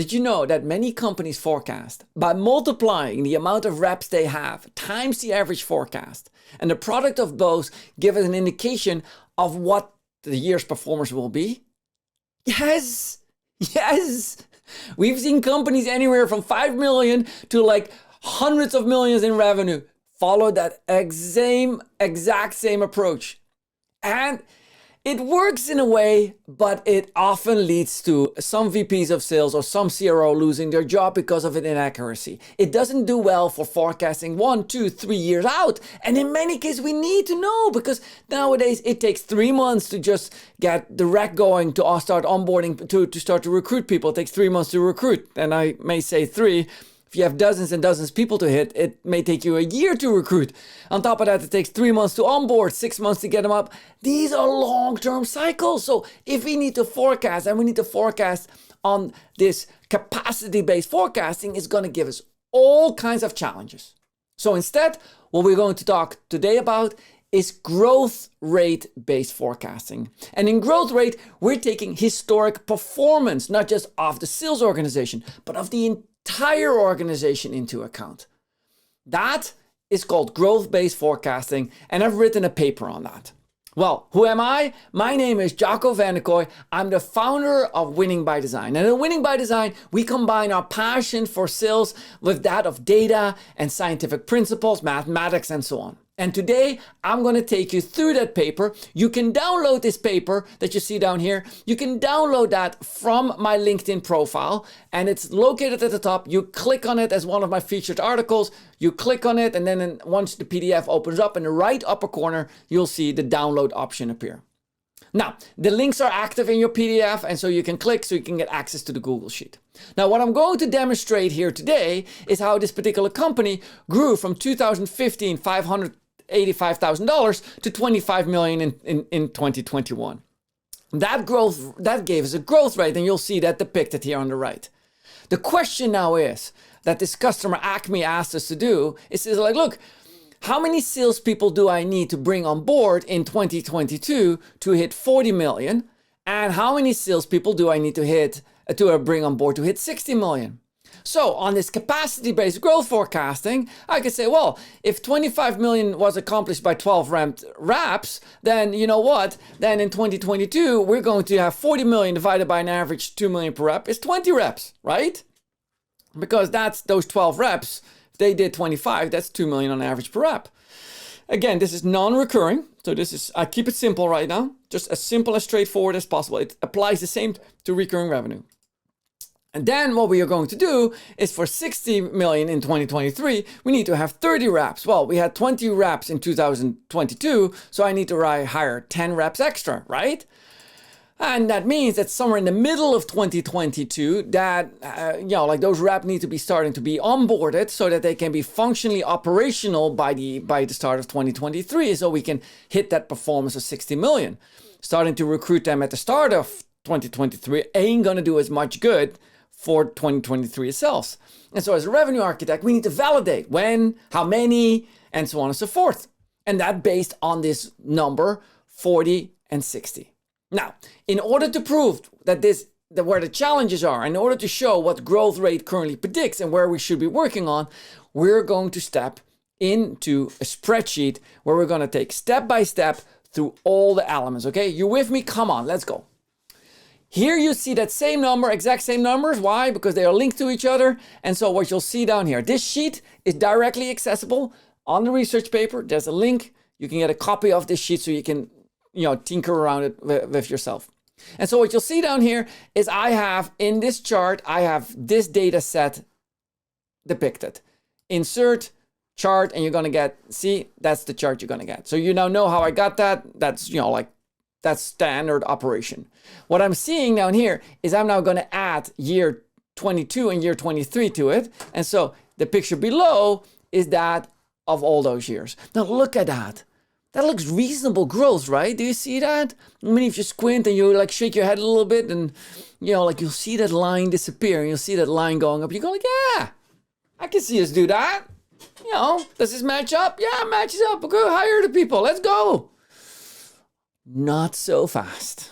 Did you know that many companies forecast by multiplying the amount of reps they have times the average forecast? And the product of both give us an indication of what the year's performance will be? Yes. We've seen companies anywhere from 5 million to like hundreds of millions in revenue follow that exact same approach. And it works in a way, but it often leads to some VPs of sales or some CRO losing their job because of an inaccuracy. It doesn't do well for forecasting 1, 2, 3 years out. And in many cases, we need to know because nowadays it takes 3 months to just get the rec going, to start onboarding, to start to recruit people. It takes 3 months to recruit. And I may say 3. If you have dozens and dozens of people to hit, it may take you a year to recruit. On top of that, it takes 3 months to onboard, 6 months to get them up. These are long-term cycles. So if we need to forecast, and we need to forecast on this capacity-based forecasting, is going to give us all kinds of challenges. So instead, what we're going to talk today about is growth rate-based forecasting. And in growth rate, we're taking historic performance, not just of the sales organization, but of the entire organization into account. That is called growth-based forecasting, and I've written a paper on that. Well, who am I? My name is Jacco. I'm the founder of Winning by Design. And in Winning by Design, we combine our passion for sales with that of data and scientific principles, mathematics, and so on. And today, I'm going to take you through that paper. You can download this paper that you see down here. You can download that from my LinkedIn profile, and it's located at the top. You click on it as one of my featured articles. You click on it, and then once the PDF opens up in the right upper corner, you'll see the download option appear. Now, the links are active in your PDF, and so you can click so you can get access to the Google Sheet. Now, what I'm going to demonstrate here today is how this particular company grew from 2015, $585,000 to $25 million in 2021. That gave us a growth rate, and you'll see that depicted here on the right. The question now is that this customer Acme asked us to do is like, look, how many salespeople do I need to bring on board in 2022 to hit 40 million? And how many salespeople do I need to bring on board to hit 60 million? So on this capacity-based growth forecasting, I could say, well, if 25 million was accomplished by 12 reps, then you know what? Then in 2022, we're going to have 40 million divided by an average 2 million per rep is 20 reps, right? Because that's those 12 reps. If they did 25, that's 2 million on average per rep. Again, this is non-recurring. So I keep it simple right now. Just as simple as straightforward as possible. It applies the same to recurring revenue. And then what we are going to do is for 60 million in 2023, we need to have 30 reps. Well, we had 20 reps in 2022, so I need to hire 10 reps extra, right? And that means that somewhere in the middle of 2022, that, like those reps need to be starting to be onboarded so that they can be functionally operational by the start of 2023, so we can hit that performance of 60 million. Starting to recruit them at the start of 2023 ain't going to do as much good for 2023 itself. And so as a revenue architect, we need to validate when, how many, and so on and so forth. And that based on this number, 40 and 60. Now, in order to prove that where the challenges are, in order to show what growth rate currently predicts and where we should be working on, we're going to step into a spreadsheet where we're going to take step by step through all the elements. Okay, you with me? Come on, let's go. Here you see that same number, exact same numbers. Why? Because they are linked to each other. And so what you'll see down here, this sheet is directly accessible on the research paper. There's a link. You can get a copy of this sheet so you can, tinker around it with yourself. And so what you'll see down here is I have in this chart, I have this data set depicted. Insert chart, and you're going to that's the chart you're going to get. So you now know how I got that. That's, that's standard operation. What I'm seeing down here is I'm now going to add year 22 and year 23 to it. And so the picture below is that of all those years. Now look at that. That looks reasonable growth, right? Do you see that? I mean, if you squint and you shake your head a little bit and, you'll see that line disappear and you'll see that line going up. You go yeah, I can see us do that. Does this match up? Yeah, it matches up. Go hire the people. Let's go. Not so fast.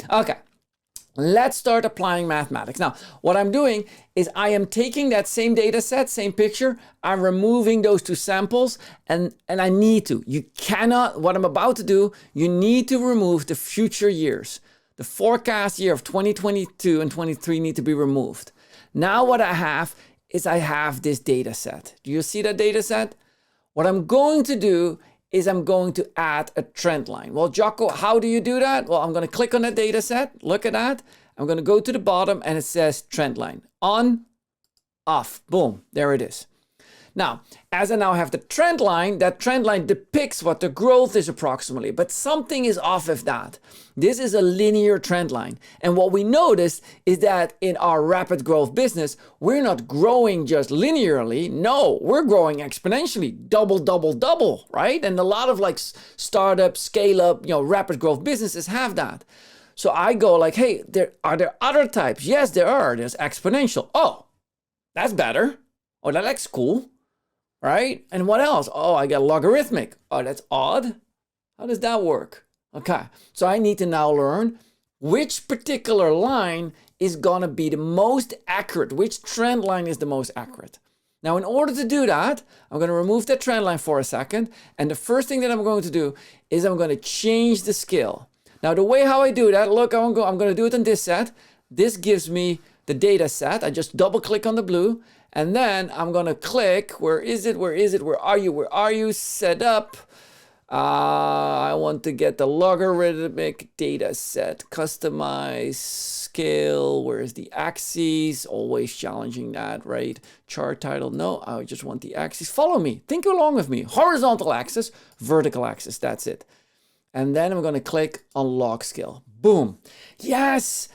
Okay. Let's start applying mathematics. Now, what I'm doing is I am taking that same data set, same picture, I'm removing those two samples, and I need to. You cannot, what I'm about to do, you need to remove the future years. The forecast year of 2022 and 23 need to be removed. Now what I have is I have this data set. Do you see that data set? What I'm going to do is I'm going to add a trend line. Well, Jacco, how do you do that? Well, I'm going to click on that data set. Look at that. I'm going to go to the bottom and it says trend line. On, off, boom, there it is. Now, as I now have the trend line, that trend line depicts what the growth is approximately, but something is off of that. This is a linear trend line. And what we noticed is that in our rapid growth business, we're not growing just linearly. No, we're growing exponentially, double, double, double, right? And a lot of like startup, scale up, rapid growth businesses have that. So I go like, hey, are there other types? Yes, there are. There's exponential. Oh, that's better. Oh, that looks cool. Right? And what else? Oh, I got logarithmic. Oh, that's odd. How does that work? Okay, so I need to now learn which particular line is gonna be the most accurate, which trend line is the most accurate. Now, in order to do that, I'm gonna remove the trend line for a second, and the first thing that I'm going to do is I'm gonna change the scale. Now, the way how I do that, look, I'm gonna do it on this set. This gives me the data set. I just double click on the blue, and then I'm gonna click, where is it, where is it, where are you, set up. I want to get the logarithmic data set, customize, scale, where's the axes, always challenging that, right? Chart title, no, I just want the axes. Follow me, think along with me. Horizontal axis, vertical axis, that's it. And then I'm gonna click on log scale, boom. Yes,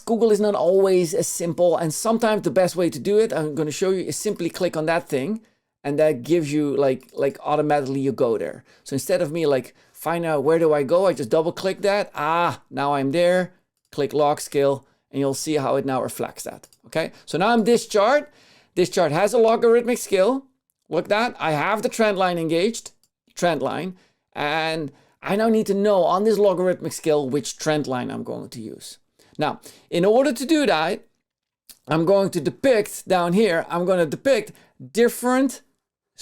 Google is not always as simple, and sometimes the best way to do it, I'm going to show you, is simply click on that thing, and that gives you like automatically you go there. So instead of me like find out where do I go, I just double click that. Now I'm there. Click log scale, and you'll see how it now reflects that. Okay, so now I'm this chart. This chart has a logarithmic scale. Look at that. I have the trend line engaged, trend line, and I now need to know on this logarithmic scale which trend line I'm going to use. Now, in order to do that, I'm going to depict down here, I'm going to depict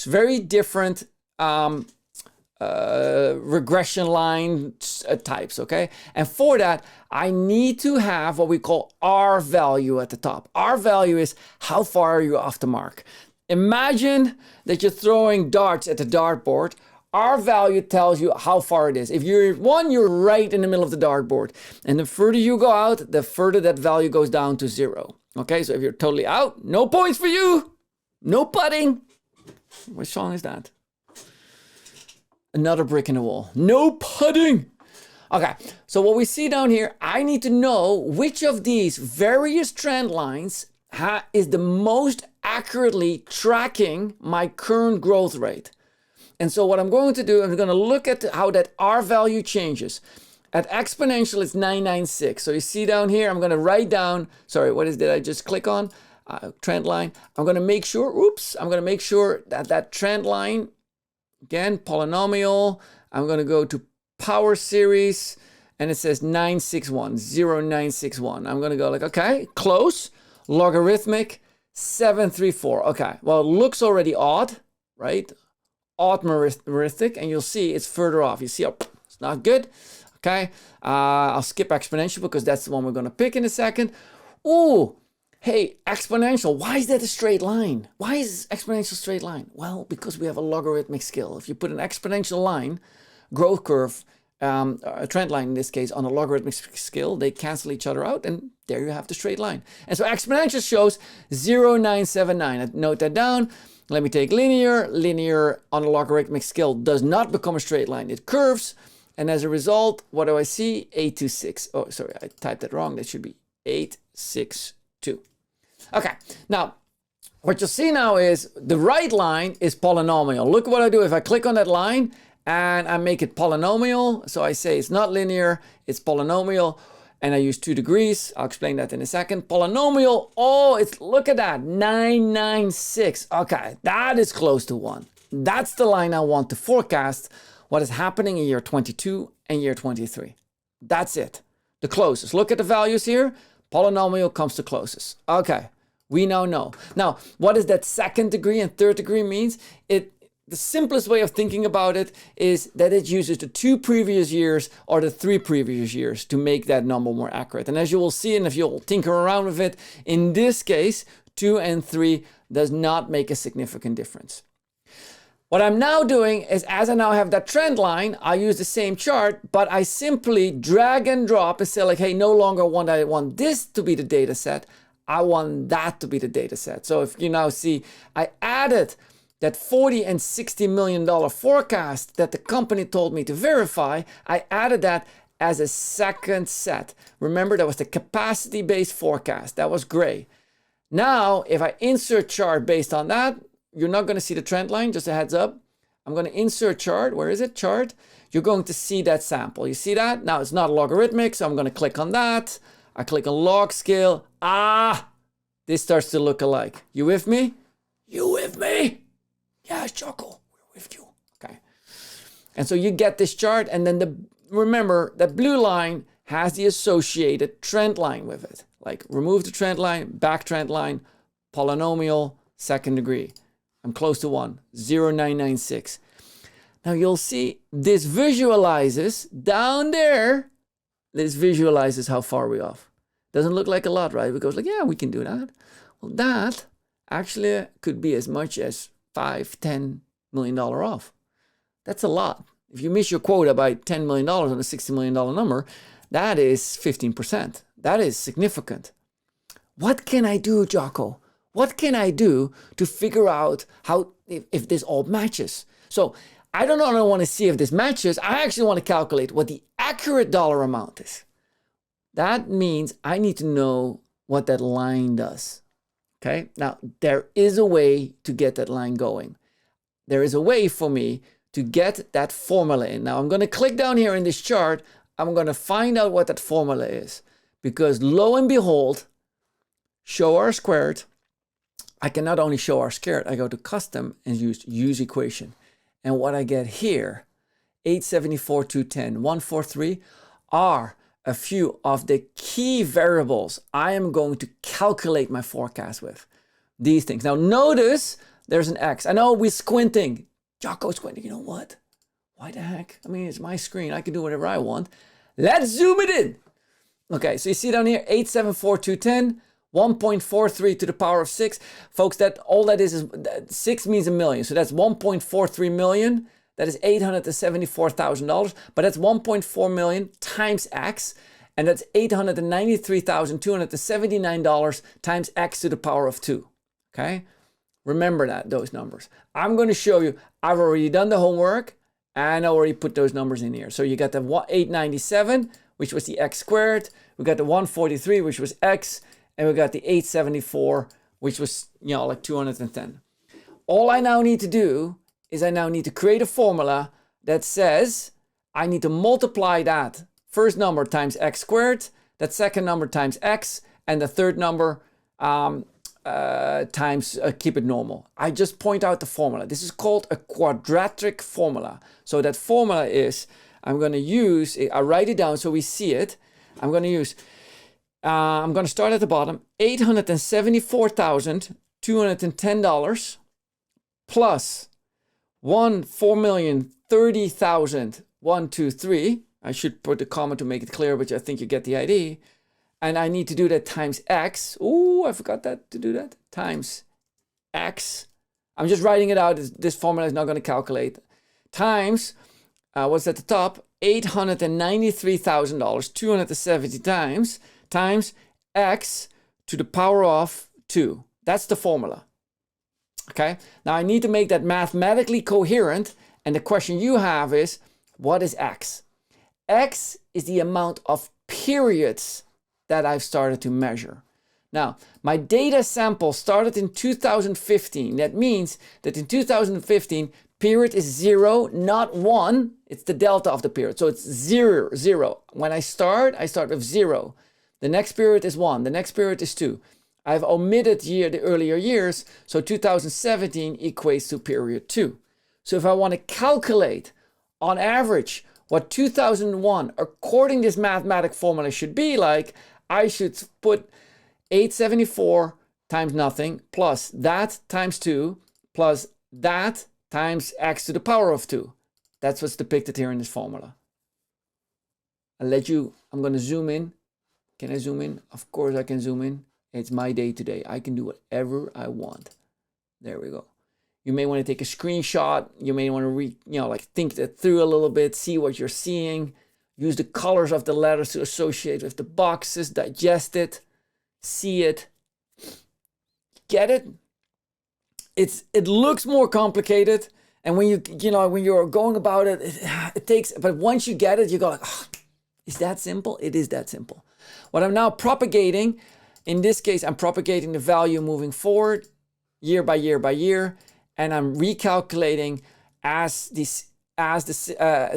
very different regression line types, okay? And for that, I need to have what we call R value at the top. R value is how far are you off the mark. Imagine that you're throwing darts at the dartboard. R value tells you how far it is. If you're right in the middle of the dartboard. And the further you go out, the further that value goes down to 0. Okay, so if you're totally out, no points for you. No putting. What song is that? Another brick in the wall. No putting. Okay, so what we see down here, I need to know which of these various trend lines is the most accurately tracking my current growth rate. And so what I'm going to do, I'm going to look at how that R value changes. At exponential, it's 996. So you see down here, I'm going to write down, sorry, did I just click on? Trend line. I'm going to make sure, that trend line, again, polynomial, I'm going to go to power series, and it says 961, 0961. I'm going to go like, okay, close, logarithmic, 734. Okay, well, it looks already odd, right? Logarithmic, and you'll see it's further off. You see how it's not good. Okay, I'll skip exponential because that's the one we're going to pick in a second. Oh, hey, exponential. Why is that a straight line? Why is exponential straight line? Well, because we have a logarithmic scale. If you put an exponential line, growth curve, a trend line in this case, on a logarithmic scale, they cancel each other out, and there you have the straight line. And so exponential shows 0979. Note that down. Let me take linear. Linear on a logarithmic scale does not become a straight line. It curves. And as a result, what do I see? 826. Oh, sorry, I typed that wrong. That should be 862. Okay, now, what you'll see now is the right line is polynomial. Look what I do. If I click on that line and I make it polynomial, so I say it's not linear, it's polynomial, and I use 2 degrees. I'll explain that in a second. Polynomial, look at that, 996. Okay, that is close to 1. That's the line I want to forecast what is happening in year 22 and year 23. That's it. the closest. Look at the values here. Polynomial comes the closest. Okay, we now know. Now, what does that second degree and third degree means? The simplest way of thinking about it is that it uses the 2 previous years or the 3 previous years to make that number more accurate. And as you will see, and if you'll tinker around with it, in this case, 2 and 3 does not make a significant difference. What I'm now doing is, as I now have that trend line, I use the same chart, but I simply drag and drop and say like, hey, no longer I want this to be the data set. I want that to be the data set. So if you now see, I added that $40 and $60 million forecast that the company told me to verify, I added that as a second set. Remember, that was the capacity-based forecast. That was gray. Now, if I insert chart based on that, you're not going to see the trend line, just a heads up. I'm going to insert chart. Where is it? Chart. You're going to see that sample. You see that? Now, it's not logarithmic, so I'm going to click on that. I click on log scale. This starts to look alike. You with me? You with me? Yes, Jacco, we're with you. Okay. And so you get this chart, and then remember that blue line has the associated trend line with it. Like remove the trend line, back trend line, polynomial, second degree. I'm close to 1, 0.996. Now you'll see this visualizes down there, this visualizes how far we're off. Doesn't look like a lot, right? Because like, yeah, we can do that. Well, that actually could be as much as $5-10 million off. That's a lot. If you miss your quota by $10 million on a $60 million number, that is 15%. That is significant. What can I do, Jacco? What can I do to figure out how if this all matches? So I don't only want to see if this matches, I actually want to calculate what the accurate dollar amount is. That means I need to know what that line does. Okay, now there is a way to get that line going. There is a way for me to get that formula in. Now I'm going to click down here in this chart. I'm going to find out what that formula is. Because lo and behold, show R squared. I can not only show R squared, I go to custom and use equation. And what I get here, 874, 210, 143 are a few of the key variables I am going to calculate my forecast with. These things. Now notice there's an X. I know we're squinting. Jacco's squinting. You know what? Why the heck? I mean, it's my screen. I can do whatever I want. Let's zoom it in. Okay, so you see down here, 874, 210, 1.43 to the power of 6. Folks, that all that is 6 means a million. So that's 1.43 million. That is $874,000, but that's 1.4 million times X, and that's $893,279 times X to the power of 2, okay? Remember those numbers. I'm going to show you, I've already done the homework, and I already put those numbers in here. So you got the 897, which was the X squared, we got the 143, which was X, and we got the 874, which was, you know, like 210. All I now need to do is I now need to create a formula that says I need to multiply that first number times X squared, that second number times X, and the third number times, keep it normal. I just point out the formula. This is called a quadratic formula. So that formula is, I'm going to use, I write it down so we see it. I'm going to start at the bottom, $874,210 plus 4,030,123. I should put the comma to make it clear, but I think you get the idea. And I need to do that times X. Ooh, I forgot to do that. Times X. I'm just writing it out. This formula is not going to calculate. Times, what's at the top? $893,000, 270 times X to the power of 2. That's the formula. Okay, now I need to make that mathematically coherent, and the question you have is, what is X? X is the amount of periods that I've started to measure. Now, my data sample started in 2015. That means that in 2015, period is 0, not 1. It's the delta of the period. So it's 0, 0. When I start with 0. The next period is 1. The next period is 2. I've omitted the earlier years, so 2017 equates to period 2. So if I want to calculate, on average, what 2001, according to this mathematic formula, should be like, I should put 874 times nothing plus that times 2 plus that times x to the power of 2. That's what's depicted here in this formula. I'm going to zoom in. Can I zoom in? Of course I can zoom in. It's my day today. I can do whatever I want. There we go. You may want to take a screenshot. You may want to think that through a little bit, see what you're seeing. Use the colors of the letters to associate with the boxes, digest it, see it. Get it? It looks more complicated, and when when you're going about it, it takes. But once you get it, you go like, oh, is that simple? It is that simple. What I'm now propagating, in this case, I'm propagating the value moving forward, year by year by year, and I'm recalculating as the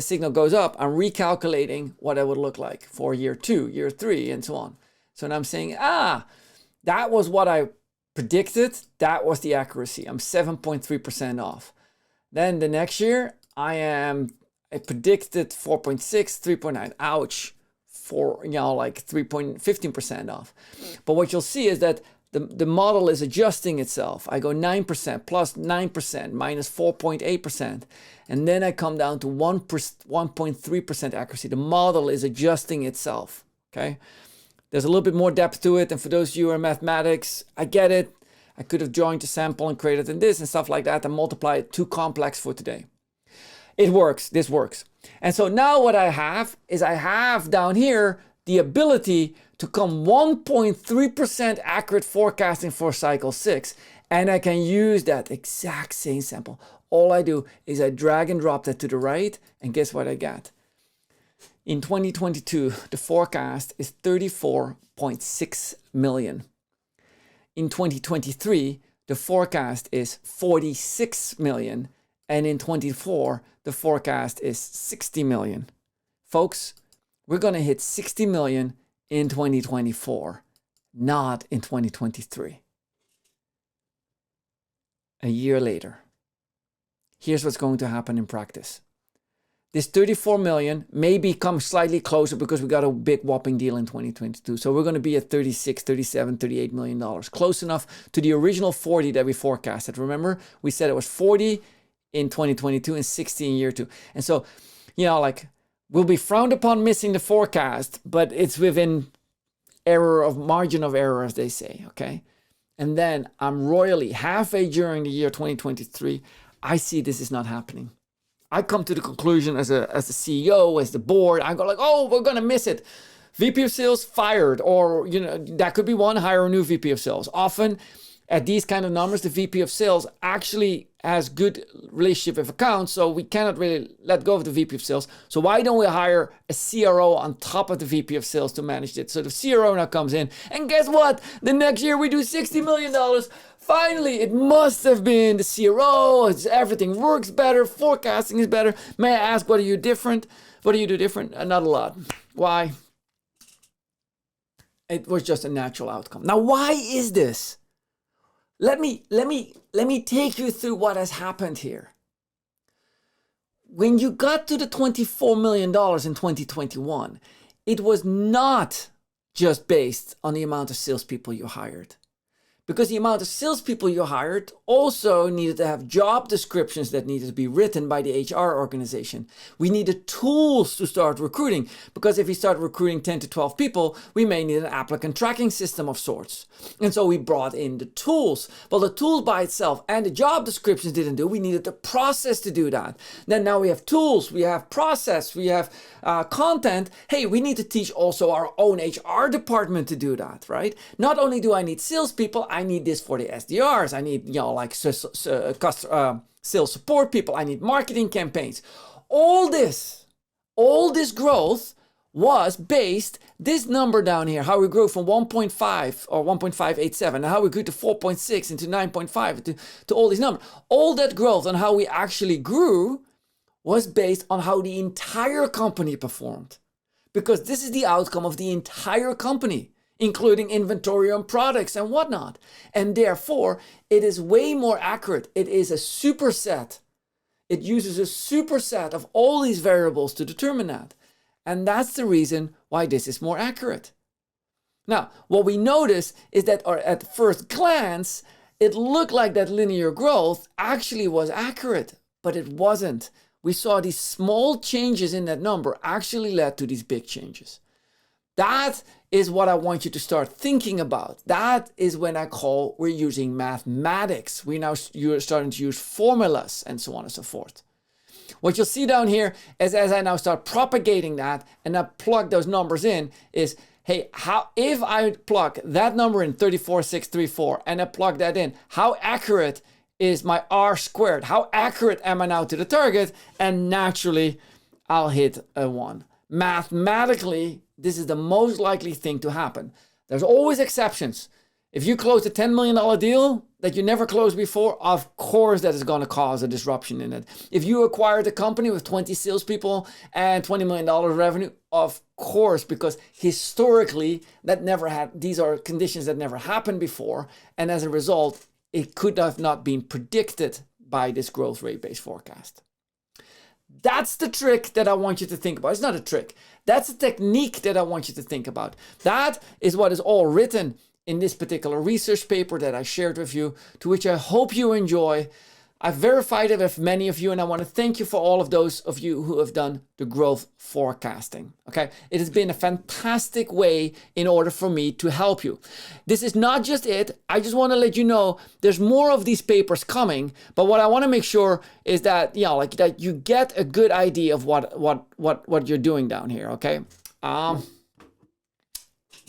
signal goes up. I'm recalculating what it would look like for year 2, year 3, and so on. So now I'm saying, that was what I predicted. That was the accuracy. I'm 7.3% off. Then the next year, I predicted 4.6, 3.9. Ouch. For 3.15% off. But what you'll see is that the model is adjusting itself. I go 9% plus 9% minus 4.8%. And then I come down to 1.3% accuracy. The model is adjusting itself. Okay. There's a little bit more depth to it. And for those of you who are in mathematics, I get it. I could have joined the sample and created in this and stuff like that and multiplied it. Too complex for today. It works. This works. And so now what I have is I have down here the ability to come 1.3% accurate forecasting for cycle 6. And I can use that exact same sample. All I do is I drag and drop that to the right. And guess what I got? In 2022, the forecast is 34.6 million. In 2023, the forecast is 46 million. And in 24, the forecast is 60 million. Folks, we're going to hit 60 million in 2024, not in 2023. A year later, here's what's going to happen in practice. This 34 million may become slightly closer because we got a big whopping deal in 2022. So we're going to be at 36, 37, 38 million dollars. Close enough to the original 40 that we forecasted. Remember, we said it was 40 in 2022 and 60 in year 2. And so, we'll be frowned upon missing the forecast, but it's within margin of error, as they say, okay? And then I'm royally, halfway during the year 2023, I see this is not happening. I come to the conclusion as the CEO, as the board, I go like, oh, we're going to miss it. VP of sales fired, or, that could be one, hire a new VP of sales. Often at these kind of numbers, the VP of sales actually has good relationship with accounts, so we cannot really let go of the VP of sales. So why don't we hire a CRO on top of the VP of sales to manage it? So the CRO now comes in, and guess what? The next year we do $60 million. Finally, it must have been the CRO. Everything works better. Forecasting is better. May I ask, what do you do different? Not a lot. Why? It was just a natural outcome. Now, why is this? Let me take you through what has happened here. When you got to the $24 million in 2021, it was not just based on the amount of salespeople you hired. Because the amount of salespeople you hired also needed to have job descriptions that needed to be written by the HR organization. We needed tools to start recruiting, because if we start recruiting 10 to 12 people, we may need an applicant tracking system of sorts. And so we brought in the tools. Well, the tools by itself and the job descriptions didn't do. We needed the process to do that. Then now we have tools, we have process, we have content. Hey, we need to teach also our own HR department to do that, right? Not only do I need salespeople, I need this for the SDRs. I need, sales support people. I need marketing campaigns. All this growth was based, this number down here, how we grew from 1.5 or 1.587, and how we grew to 4.6 into 9.5 to all these numbers. All that growth and how we actually grew was based on how the entire company performed. Because this is the outcome of the entire company, including inventory on products and whatnot. And therefore, it is way more accurate. It is a superset. it uses a superset of all these variables to determine that. And that's the reason why this is more accurate. Now, what we notice is that at first glance, it looked like that linear growth actually was accurate, but it wasn't. We saw these small changes in that number actually led to these big changes. That is what I want you to start thinking about. That is when we're using mathematics. You're starting to use formulas and so on and so forth. What you'll see down here is as I now start propagating that and I plug those numbers in is, hey, if I plug that number in 34,634 and I plug that in, how accurate is my R squared? How accurate am I now to the target? And naturally, I'll hit a 1. Mathematically, this is the most likely thing to happen. There's always exceptions. If you close a $10 million deal that you never closed before, of course that is going to cause a disruption in it. If you acquired a company with 20 salespeople and $20 million revenue, of course, because historically these are conditions that never happened before. And as a result, it could have not been predicted by this growth rate based forecast. That's the trick that I want you to think about. It's not a trick. That's a technique that I want you to think about. That is what is all written in this particular research paper that I shared with you, to which I hope you enjoy. I've verified it with many of you, and I want to thank you for all of those of you who have done the growth forecasting. Okay, it has been a fantastic way in order for me to help you. This is not just it. I just want to let you know there's more of these papers coming, but what I want to make sure is that that you get a good idea of what you're doing down here. Okay.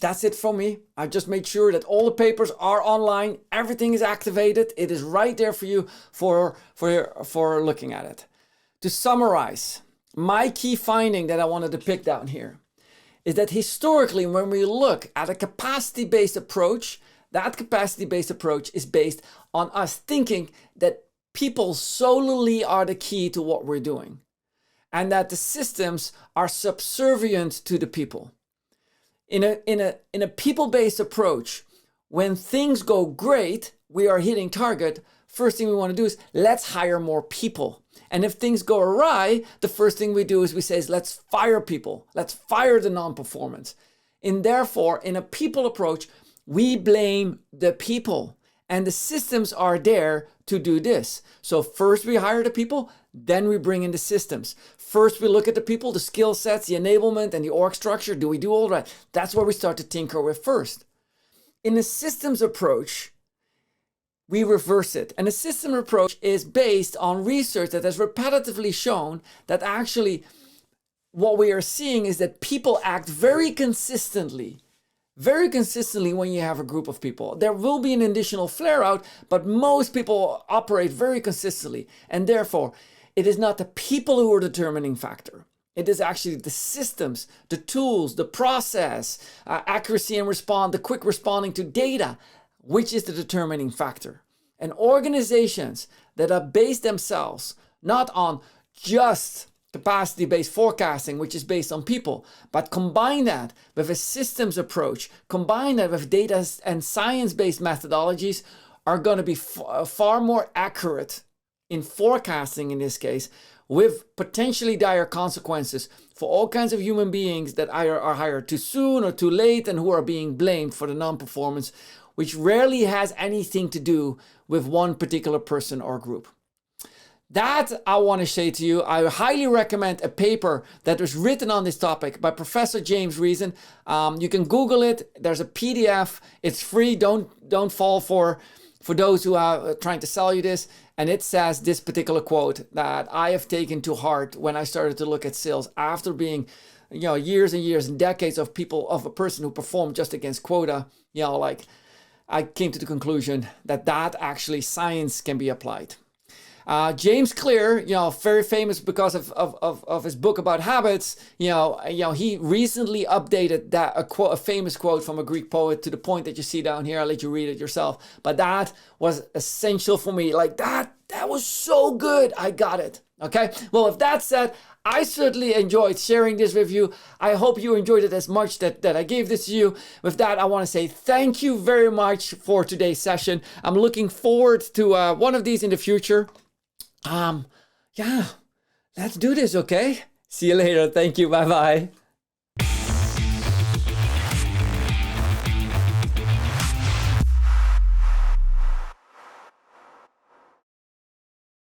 That's it from me. I just made sure that all the papers are online. Everything is activated. It is right there for you for looking at it. To summarize, my key finding that I wanted to pick down here is that historically, when we look at a capacity-based approach, that capacity-based approach is based on us thinking that people solely are the key to what we're doing, and that the systems are subservient to the people. In a people-based approach, when things go great, we are hitting target, first thing we want to do is let's hire more people. And if things go awry, the first thing we do is we say, let's fire people. Let's fire the non-performance. And therefore, in a people approach, we blame the people. And the systems are there to do this. So first we hire the people, then we bring in the systems. First we look at the people, the skill sets, the enablement, and the org structure. Do we do all right? That's where we start to tinker with first. In a systems approach, we reverse it. And a system approach is based on research that has repetitively shown that actually what we are seeing is that people act very consistently when you have a group of people. There will be an additional flare out, but most people operate very consistently. And therefore, it is not the people who are the determining factor. It is actually the systems, the tools, the process, accuracy and the quick responding to data, which is the determining factor. And organizations that are based themselves not on just capacity-based forecasting, which is based on people, but combine that with a systems approach, combine that with data and science-based methodologies, are going to be far more accurate in forecasting in this case, with potentially dire consequences for all kinds of human beings that are hired too soon or too late and who are being blamed for the non-performance, which rarely has anything to do with one particular person or group. That I want to say to you, I highly recommend a paper that was written on this topic by Professor James Reason. You can Google it. There's a PDF. It's free. Don't fall for those who are trying to sell you this. And it says this particular quote that I have taken to heart when I started to look at sales after being, years and years and decades of a person who performed just against quota. I came to the conclusion that actually science can be applied. James Clear, very famous because of his book about habits. He recently updated a famous quote from a Greek poet to the point that you see down here. I'll let you read it yourself. But that was essential for me. That was so good. I got it. Okay. Well, with that said, I certainly enjoyed sharing this with you. I hope you enjoyed it as much that I gave this to you. With that, I want to say thank you very much for today's session. I'm looking forward to one of these in the future. yeah, let's do this, okay? See you later. Thank you. Bye-bye.